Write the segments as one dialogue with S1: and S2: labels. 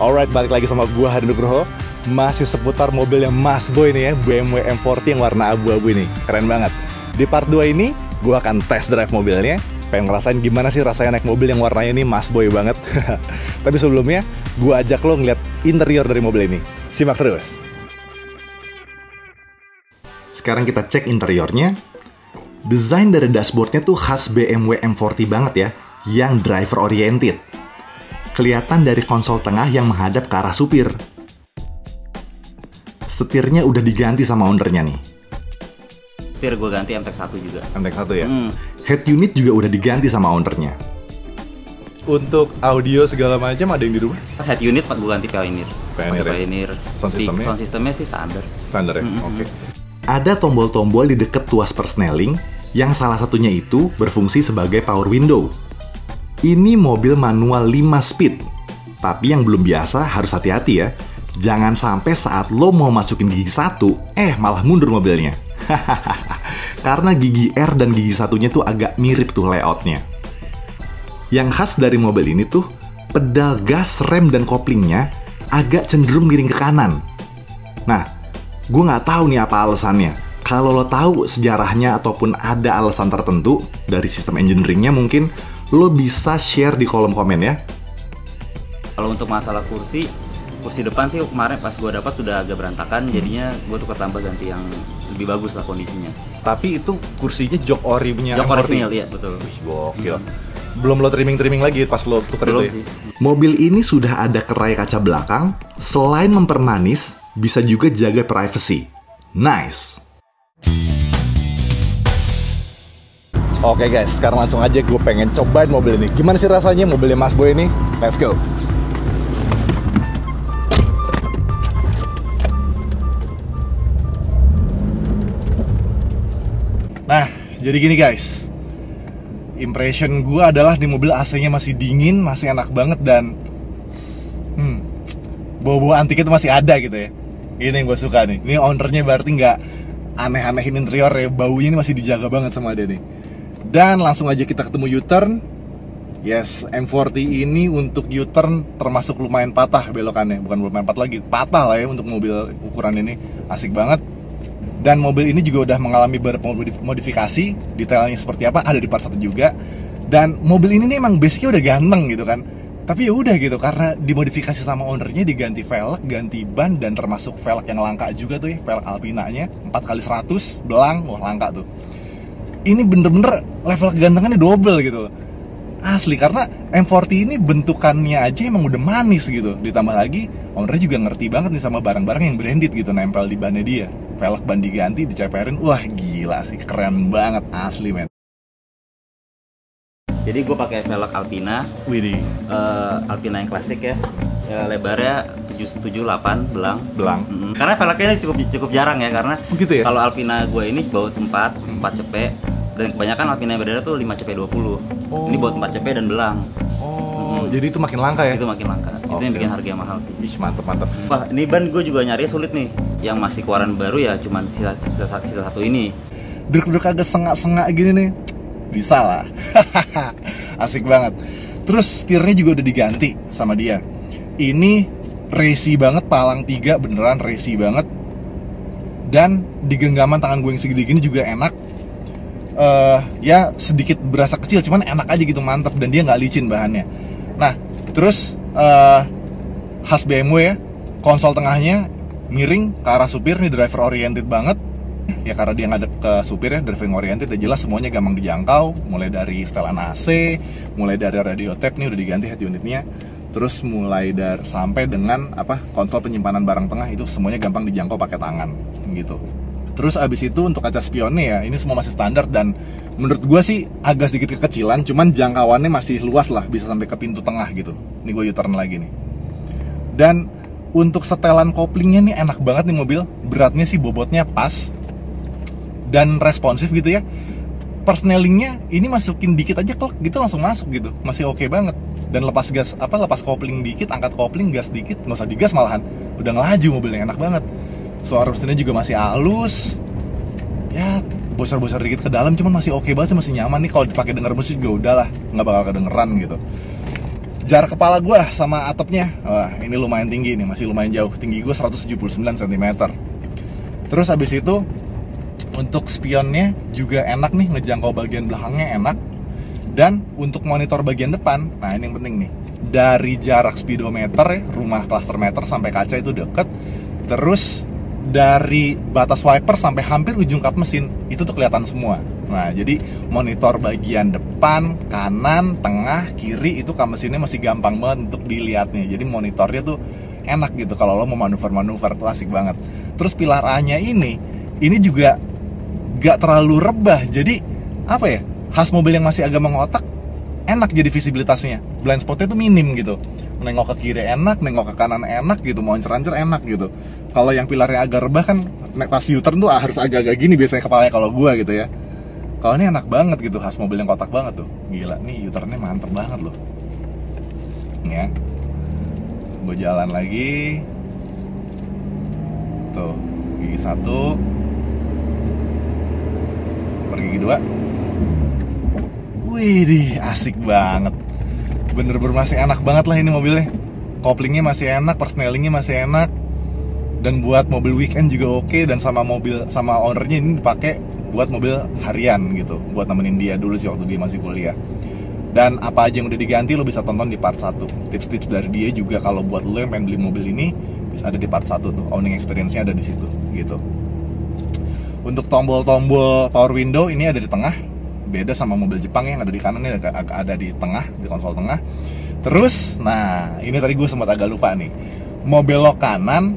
S1: Alright, balik lagi sama gua Hadi Nugroho. Masih seputar mobil yang Mas Boy nih ya, BMW M40 yang warna abu-abu ini. Keren banget. Di part 2 ini, gua akan test drive mobilnya. Pengen ngerasain gimana sih rasanya naik mobil yang warnanya ini Mas Boy banget. Tapi sebelumnya, gua ajak lo ngeliat interior dari mobil ini. Simak terus. Sekarang kita cek interiornya. Desain dari dashboardnya tuh khas BMW M40 banget ya, yang driver oriented. Kelihatan dari konsol tengah yang menghadap ke arah supir. Setirnya udah diganti sama ownernya nih.
S2: Setir gue ganti MTEK1 juga.
S1: MTEK1 ya? Head unit juga udah diganti sama ownernya. Untuk audio segala macam ada yang di rumah?
S2: Head unit gue ganti Pioneer.
S1: Pioneer ya?
S2: Sound systemnya sih standar.
S1: Standar ya? Oke. Ada tombol-tombol di dekat tuas persneling yang salah satunya itu berfungsi sebagai power window. Ini mobil manual 5 speed. Tapi yang belum biasa harus hati-hati ya. Jangan sampai saat lo mau masukin gigi 1, malah mundur mobilnya. Karena gigi R dan gigi satunya tuh agak mirip tuh layoutnya. Yang khas dari mobil ini tuh, pedal gas, rem, dan koplingnya agak cenderung miring ke kanan. Nah, gue nggak tahu nih apa alasannya. Kalau lo tahu sejarahnya ataupun ada alasan tertentu dari sistem engineeringnya mungkin, lo bisa share di kolom komen ya.
S2: Kalau untuk masalah kursi depan sih kemarin pas gue dapat udah agak berantakan, jadinya gue tukar tambah ganti yang lebih bagus lah kondisinya.
S1: Tapi itu kursinya jok ori punya
S2: jok original, iya betul.
S1: Wih, gokil. Belum lo trimming lagi pas lo tukar
S2: belum
S1: itu ya?
S2: Sih.
S1: Mobil ini sudah ada kerai kaca belakang, selain mempermanis, bisa juga jaga privacy. Nice. Oke guys, sekarang langsung aja gue pengen cobain mobil ini. Gimana sih rasanya mobilnya Mas Boy ini? Let's go. Nah, jadi gini guys. Impression gue adalah di mobil AC-nya masih dingin, masih enak banget dan bau-bau antik itu masih ada gitu ya. Ini yang gue suka nih. Ini ownernya berarti nggak aneh-anehin interior ya. Baunya ini masih dijaga banget sama dia nih. Dan langsung aja kita ketemu U-turn. Yes, M40 ini untuk U-turn termasuk lumayan patah belokannya. Bukan lumayan patah lagi, patah lah ya untuk mobil ukuran ini. Asik banget. Dan mobil ini juga udah mengalami beberapa modifikasi. Detailnya seperti apa ada di part 1 juga. Dan mobil ini nih emang basicnya udah ganteng gitu kan. Tapi ya udah gitu, karena dimodifikasi sama ownernya, diganti velg, ganti ban, dan termasuk velg yang langka juga tuh ya, velg Alpina-nya 4x100 belang, wah langka tuh. Ini bener-bener level kegantengannya double gitu loh. Asli, karena M40 ini bentukannya aja emang udah manis gitu. Ditambah lagi, ownernya juga ngerti banget nih sama barang-barang yang branded gitu, nempel di bannya dia. Velg ban diganti, diceperin, wah gila sih, keren banget, asli men.
S2: Jadi gue pakai velg Alpina.
S1: Widih.
S2: Alpina yang klasik ya. Lebarnya 778 belang. Karena velgnya cukup jarang ya, karena
S1: gitu ya?
S2: Kalau Alpina gue ini baut 4 cepet, dan kebanyakan Alpina yang beredar tuh 5 cepet 20. Ini baut 4 cepet dan belang.
S1: Jadi itu makin langka ya?
S2: Itu makin langka. Itu yang bikin harga mahal sih.
S1: Ih, mantep.
S2: Wah, ini ban gue juga nyari sulit nih. Yang masih keluaran baru ya cuman sisa satu ini.
S1: Duduk-duduk agak sengak-sengak gini nih, bisa lah. Asik banget. Terus setirnya juga udah diganti sama dia. Ini racing banget, palang 3 beneran racing banget. Dan di genggaman tangan gue yang segede gini juga enak. Ya sedikit berasa kecil, cuman enak aja gitu, mantap. Dan dia nggak licin bahannya. Nah, terus khas BMW ya, konsol tengahnya miring ke arah supir, nih driver oriented banget. Ya karena dia ngadep ke supir ya, driving oriented, ya jelas semuanya gampang dijangkau. Mulai dari setelan AC, mulai dari radio tape nih udah diganti head unitnya. Terus mulai dari sampai dengan konsol penyimpanan barang tengah itu semuanya gampang dijangkau pakai tangan gitu. Terus abis itu untuk kaca spionnya ya, ini semua masih standar dan menurut gue sih agak sedikit kekecilan, cuman jangkauannya masih luas lah, bisa sampai ke pintu tengah gitu. Ini gue U-turn lagi nih. Dan untuk setelan koplingnya nih enak banget nih mobil, beratnya sih bobotnya pas dan responsif gitu ya. Persnelingnya ini masukin dikit aja klek gitu langsung masuk gitu, masih oke banget. Dan lepas gas lepas kopling dikit, angkat kopling, gas dikit, nggak usah digas malahan, udah ngelaju mobilnya, enak banget. Suara mesinnya juga masih halus. Ya bocor-bocor dikit ke dalam, cuman masih oke banget sih, masih nyaman nih. Kalau dipakai denger musik juga udahlah, nggak bakal kedengeran gitu. Jarak kepala gue sama atapnya, wah ini lumayan tinggi nih, masih lumayan jauh. Tinggi gue 179 cm. Terus habis itu untuk spionnya juga enak nih, ngejangkau bagian belakangnya enak. Dan untuk monitor bagian depan, nah ini yang penting nih, dari jarak speedometer ya, rumah cluster meter sampai kaca itu deket. Terus dari batas wiper sampai hampir ujung kap mesin itu tuh kelihatan semua. Nah, jadi monitor bagian depan, kanan, tengah, kiri itu kap mesinnya masih gampang banget untuk dilihatnya. Jadi monitornya tuh enak gitu kalau lo mau manuver-manuver, tuh asik banget. Terus pilar A-nya ini juga gak terlalu rebah. Jadi apa ya? Khas mobil yang masih agak mengotak, enak jadi visibilitasnya. Blind spotnya tuh minim gitu. Nengok ke kiri enak, nengok ke kanan enak gitu, mau ancer-ancer enak gitu. Kalau yang pilarnya agak rebah kan pas U-turn tuh harus agak-agak gini biasanya kepalanya kalau gua gitu ya. Kalau ini enak banget gitu, khas mobil yang kotak banget tuh. Gila, nih U-turnnya mantep banget loh. Ya. Gue jalan lagi. Tuh, gigi 1. Pergi 2. Wih, asik banget. Bener-bener masih enak banget lah ini mobilnya. Koplingnya masih enak, persnelingnya masih enak. Dan buat mobil weekend juga oke. Dan sama ownernya ini dipakai buat mobil harian gitu, buat nemenin dia dulu sih waktu dia masih kuliah. Dan apa aja yang udah diganti lo bisa tonton di part 1. Tips-tips dari dia juga kalau buat lo yang pengen beli mobil ini bisa ada di part 1 tuh. Owning experience-nya ada di situ gitu. Untuk tombol-tombol power window ini ada di tengah. Beda sama mobil Jepang yang ada di kanan, ini ada di tengah, di konsol tengah. Terus, nah ini tadi gue sempat agak lupa nih. Mobil lo kanan,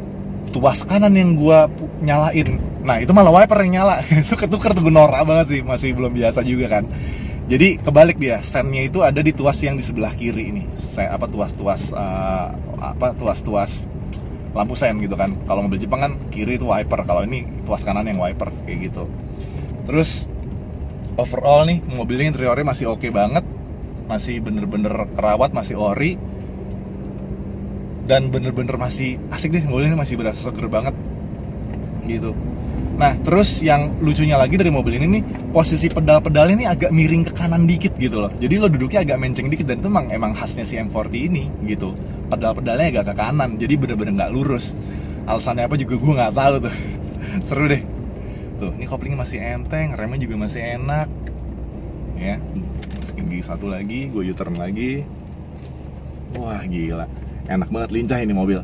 S1: tuas kanan yang gue nyalain. Nah itu malah wiper yang nyala. Itu ketuker tuh, gue norak banget sih. Masih belum biasa juga kan. Jadi kebalik dia, sennya itu ada di tuas yang di sebelah kiri ini. Tuas-tuas lampu sen gitu kan. Kalau mobil Jepang kan kiri itu wiper, kalau ini tuas kanan yang wiper kayak gitu. Terus overall nih mobilnya interiornya masih oke banget, masih bener-bener kerawat, masih ori, dan bener-bener masih asik deh. Mobilnya masih berasa seger banget gitu. Nah terus yang lucunya lagi dari mobil ini nih, posisi pedal-pedalnya nih agak miring ke kanan dikit gitu loh. Jadi lo duduknya agak menceng dikit, dan itu emang khasnya si M40 ini gitu. Pedal-pedalnya agak ke kanan, jadi bener-bener nggak lurus. Alasannya apa juga gue nggak tahu tuh. Seru deh. Tuh, ini koplingnya masih enteng, remnya juga masih enak. Ya, masukin gigi 1 lagi, gue U-turn lagi. Wah, gila. Enak banget, lincah ini mobil.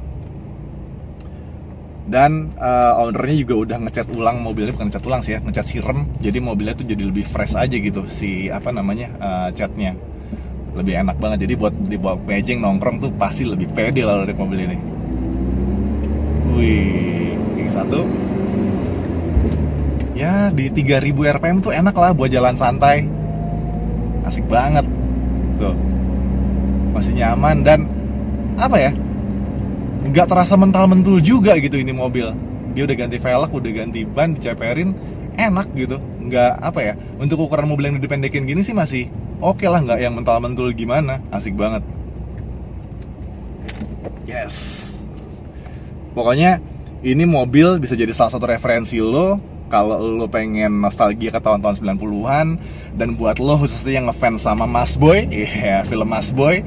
S1: Dan ownernya juga udah ngecat ulang mobilnya, bukan ngecat ulang sih ya, ngecat sirem. Jadi mobilnya tuh jadi lebih fresh aja gitu, catnya. Lebih enak banget, jadi buat dibawa mejeng nongkrong tuh pasti lebih pede lah dari mobil ini. Wih, gigi 1. Ya di 3000 rpm tuh enak lah buat jalan santai. Asik banget tuh, masih nyaman dan apa ya, nggak terasa mental-mentul juga gitu ini mobil. Dia udah ganti velg, udah ganti ban, diceperin, enak gitu. Nggak apa ya, untuk ukuran mobil yang dipendekin gini sih masih oke lah, nggak yang mental-mentul gimana. Asik banget. Yes, pokoknya ini mobil bisa jadi salah satu referensi lo kalau lo pengen nostalgia ke tahun-tahun 90-an. Dan buat lo khususnya yang ngefans sama Mas Boy, film Mas Boy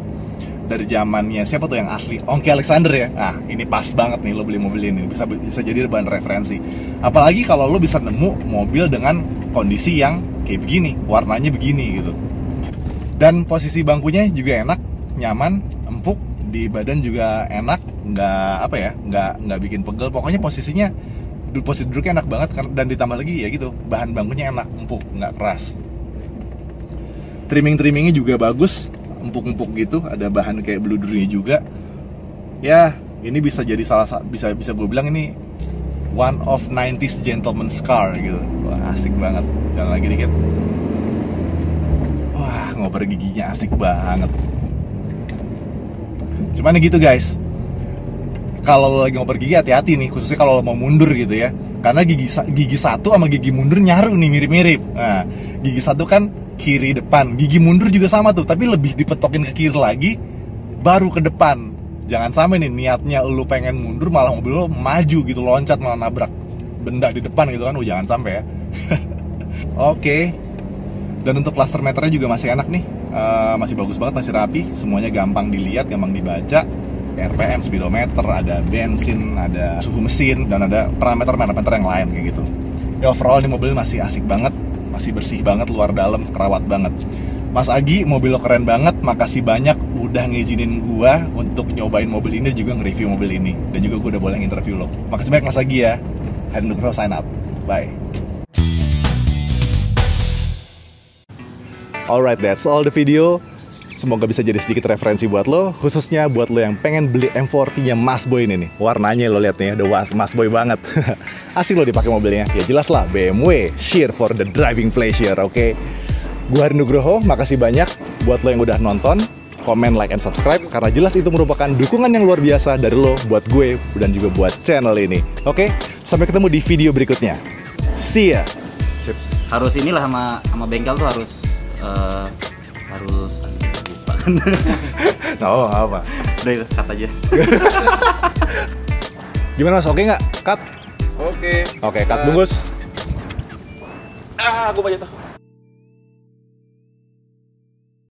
S1: dari zamannya siapa tuh yang asli, Ongki Alexander ya. Nah ini pas banget nih lo beli mobil ini, bisa jadi bahan referensi. Apalagi kalau lo bisa nemu mobil dengan kondisi yang kayak begini, warnanya begini gitu. Dan posisi bangkunya juga enak, nyaman, empuk, di badan juga enak, nggak bikin pegel. Pokoknya posisi duduknya enak banget, dan ditambah lagi ya gitu, bahan bangkunya enak, empuk, nggak keras. Trimmingnya juga bagus, empuk-empuk gitu, ada bahan kayak bludernya juga. Ya, ini bisa jadi bisa gue bilang ini one of 90s gentleman's car gitu. Wah, asik banget. Jalan lagi dikit. Wah, ngoper giginya asik banget. Cuman gitu guys, kalau lo lagi ngoper gigi hati-hati nih, khususnya kalau mau mundur gitu ya. Karena gigi 1 sama gigi mundur nyaru nih, mirip-mirip. Nah, gigi 1 kan kiri depan, gigi mundur juga sama tuh, tapi lebih dipetokin ke kiri lagi, baru ke depan. Jangan sampai nih niatnya lo pengen mundur, malah mobil lo maju gitu, loncat malah nabrak benda di depan gitu kan. Jangan sampai ya. Oke. Dan untuk cluster meternya juga masih enak nih. Masih bagus banget, masih rapi, semuanya gampang dilihat, gampang dibaca. RPM, speedometer, ada bensin, ada suhu mesin, dan ada parameter-parameter yang lain kayak gitu. Ya overall ini mobil masih asik banget, masih bersih banget, luar dalam, kerawat banget. Mas Agi, mobil lo keren banget, makasih banyak udah ngizinin gua untuk nyobain mobil ini, juga nge-review mobil ini. Dan juga gua udah boleh interview lo. Makasih banyak Mas Agi ya. Hari Nugroho sign up. Bye. Alright, that's all the video. Semoga bisa jadi sedikit referensi buat lo, khususnya buat lo yang pengen beli M40-nya Mas Boy ini nih. Warnanya lo liat nih, udah Mas Boy banget. Asik lo dipakai mobilnya. Ya jelas lah, BMW, sheer for the driving pleasure, oke? Gua Hari Nugroho, makasih banyak buat lo yang udah nonton, komen, like, and subscribe, karena jelas itu merupakan dukungan yang luar biasa dari lo buat gue dan juga buat channel ini. Oke, sampai ketemu di video berikutnya. See ya.
S2: Sip. Harus inilah sama bengkel tuh harus lupa kan.
S1: Oh, apa?
S2: Udah itu, cut aja.
S1: Gimana Mas, oke nggak? Cut?
S3: Oke.
S1: Oke, cut bungkus.
S3: Aku baca tuh.